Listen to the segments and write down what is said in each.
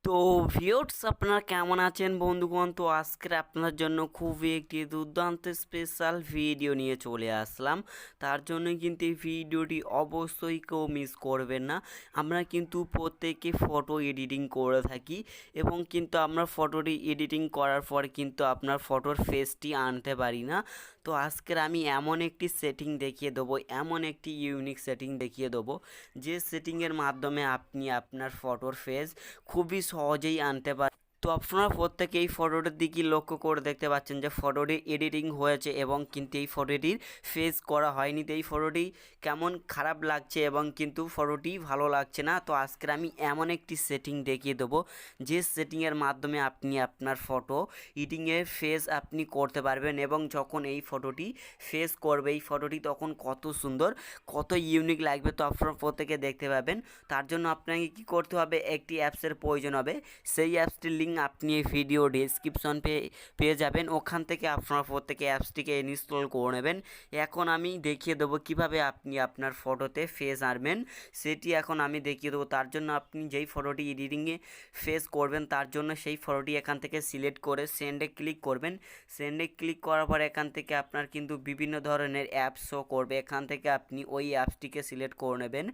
তো ভিউয়ার্স আপনারা কেমন আছেন বন্ধুগণ? তো আজকে আপনার জন্য খুবই একটি দুর্দান্ত স্পেশাল ভিডিও নিয়ে চলে আসলাম। তার জন্য কিন্তু এই ভিডিওটি অবশ্যই কেউ মিস করবেন না। আমরা কিন্তু প্রত্যেকে ফটো এডিটিং করে থাকি এবং কিন্তু আমরা ফটোটি এডিটিং করার পর কিন্তু আপনার ফটোর ফেসটি আনতে পারি না। তো আজকের আমি এমন একটি সেটিং দেখিয়ে দেবো, এমন একটি ইউনিক সেটিং দেখিয়ে দেবো যে সেটিংয়ের মাধ্যমে আপনি আপনার ফটোর ফেস খুবই সহজেই আনতে পারেন। তো আপনারা প্রত্যেকে এই ফটোটির দিকে লক্ষ্য করে দেখতে পাচ্ছেন যে ফটোটি এডিটিং হয়েছে এবং কিন্তু এই ফটোটির ফেস করা হয়নি। তো এই ফটোটি কেমন খারাপ লাগছে এবং কিন্তু ফটোটি ভালো লাগছে না। তো আজকের আমি এমন একটি সেটিং দেখিয়ে দেবো যে সেটিংয়ের মাধ্যমে আপনি আপনার ফটো এডিটিংয়ের ফেস আপনি করতে পারবেন এবং যখন এই ফটোটি ফেস করবে এই ফটোটি তখন কত সুন্দর কত ইউনিক লাগবে। তো আপনারা প্রত্যেকে দেখতে পাবেন। তার জন্য আপনাকে কী করতে হবে, একটি অ্যাপসের প্রয়োজন হবে। সেই অ্যাপসটির লিঙ্ক আপনি এই ভিডিও ডেসক্রিপশন পেয়ে যাবেন। ওখান থেকে আপনারা প্রত্যেকে অ্যাপসটিকে ইনস্টল করে নেবেন। এখন আমি দেখিয়ে দেবো কিভাবে আপনি আপনার ফটোতে ফেস আনবেন, সেটি এখন আমি দেখিয়ে দেবো। তার জন্য আপনি যেই ফটোটি এডিটিংয়ে ফেস করবেন তার জন্য সেই ফটোটি এখান থেকে সিলেক্ট করে সেন্ডে ক্লিক করবেন। সেন্ডে ক্লিক করার পর এখান থেকে আপনার কিন্তু বিভিন্ন ধরনের অ্যাপস শো করবে। এখান থেকে আপনি ওই অ্যাপসটিকে সিলেক্ট করে নেবেন।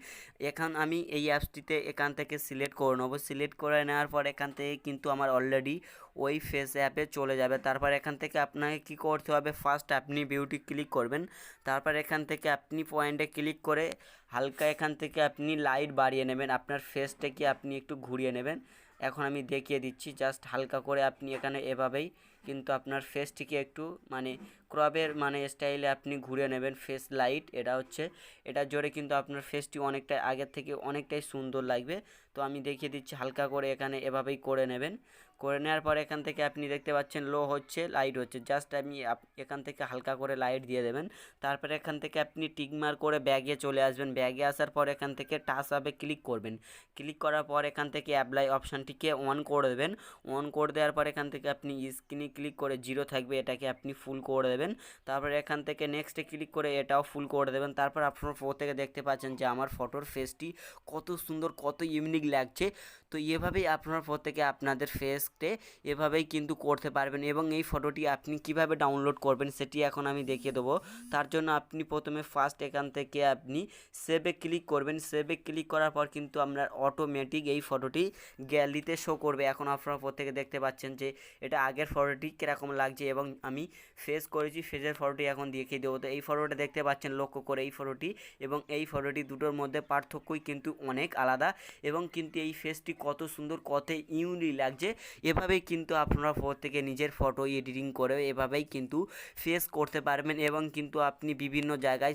আমি এই অ্যাপসটিতে এখান থেকে সিলেক্ট করে নেবো। সিলেক্ট করে নেওয়ার পর এখান থেকে কিন্তু আমার অলরেডি ওই ফেস অ্যাপে চলে যাবে। তারপর এখান থেকে আপনাকে কী করতে হবে, ফার্স্ট আপনি বিউটি ক্লিক করবেন। তারপর এখান থেকে আপনি পয়েন্টে ক্লিক করে হালকা এখান থেকে আপনি লাইট বাড়িয়ে নেবেন, আপনার ফেসটাকে আপনি একটু ঘুরিয়ে নেবেন। এখন আমি দেখিয়ে দিচ্ছি, জাস্ট হালকা করে আপনি এখানে এভাবেই কিন্তু আপনার ফেসটিকে একটু ক্রবের স্টাইলে আপনি ঘুরে নেবেন। ফেস লাইট এটা হচ্ছে, এটা জোরে কিন্তু আপনার ফেসটি অনেকটাই আগের থেকে অনেকটাই সুন্দর লাগবে। তো আমি দেখিয়ে দিচ্ছি, হালকা করে এখানে এভাবেই করে নেবেন। করে নেওয়ার পর এখান থেকে আপনি দেখতে পাচ্ছেন লো হচ্ছে, লাইট হচ্ছে, জাস্ট আমি এখান থেকে হালকা করে লাইট দিয়ে দেবেন। তারপরে এখান থেকে আপনি টিকমার করে ব্যাগে চলে আসবেন। ব্যাগে আসার পর এখান থেকে টাচ আপে ক্লিক করবেন। ক্লিক করার পর এখান থেকে অ্যাপ্লাই অপশানটিকে অন করে দেবেন। অন করে দেওয়ার পর এখান থেকে আপনি স্ক্রিনে ক্লিক করে জিরো থাকবে এটাকে আপনি ফুল করে দেবেন। তারপরে এখান থেকে নেক্সটে ক্লিক করে এটাও ফুল করে দেবেন। তারপর আপনার ফটো থেকে দেখতে পাচ্ছেন যে আমার ফটোর ফেসটি কত সুন্দর কত ইউনিক লাগছে। তো এভাবেই আপনার ফটো থেকে আপনাদের ফেসকে এভাবেই কিন্তু করতে পারবেন এবং এই ফটোটি আপনি কিভাবে ডাউনলোড করবেন সেটি এখন আমি দেখিয়ে দেবো। তার জন্য আপনি প্রথমে ফার্স্ট এখান থেকে আপনি সেভে ক্লিক করবেন। সেভে ক্লিক করার পর কিন্তু আপনার অটোমেটিক এই ফটোটি গ্যালারিতে শো করবে। এখন আপনারা প্রত্যেকে দেখতে পাচ্ছেন যে এটা আগের ফটোটি কীরকম লাগছে এবং আমি ফেস করেছি, ফেসের ফটোটি এখন দেখিয়ে দেবো। তো এই ফটোটা দেখতে পাচ্ছেন লক্ষ্য করে, এই ফটোটি এবং এই ফটোটি দুটোর মধ্যে পার্থক্যই কিন্তু অনেক আলাদা এবং কিন্তু এই ফেসটি কত সুন্দর কত ইউনিক লাগছে। এভাবেই কিন্তু আপনারা প্রত্যেকে নিজের ফটো এডিটিং করে এভাবেই কিন্তু ফেস করতে পারবেন এবং কিন্তু আপনি বিভিন্ন জায়গায়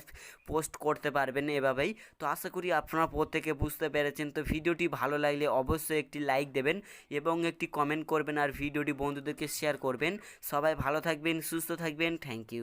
পোস্ট করতে পারবেন এভাবেই। তো আশা করি আপনারা প্রত্যেকে বুঝতে পেরেছেন। তো ভিডিওটি ভালো লাগলে অবশ্যই একটি লাইক দেবেন এবং একটি কমেন্ট করবেন আর ভিডিওটি বন্ধুদেরকে শেয়ার করবেন। সবাই ভালো থাকবেন, সুস্থ থাকবেন। Thank you.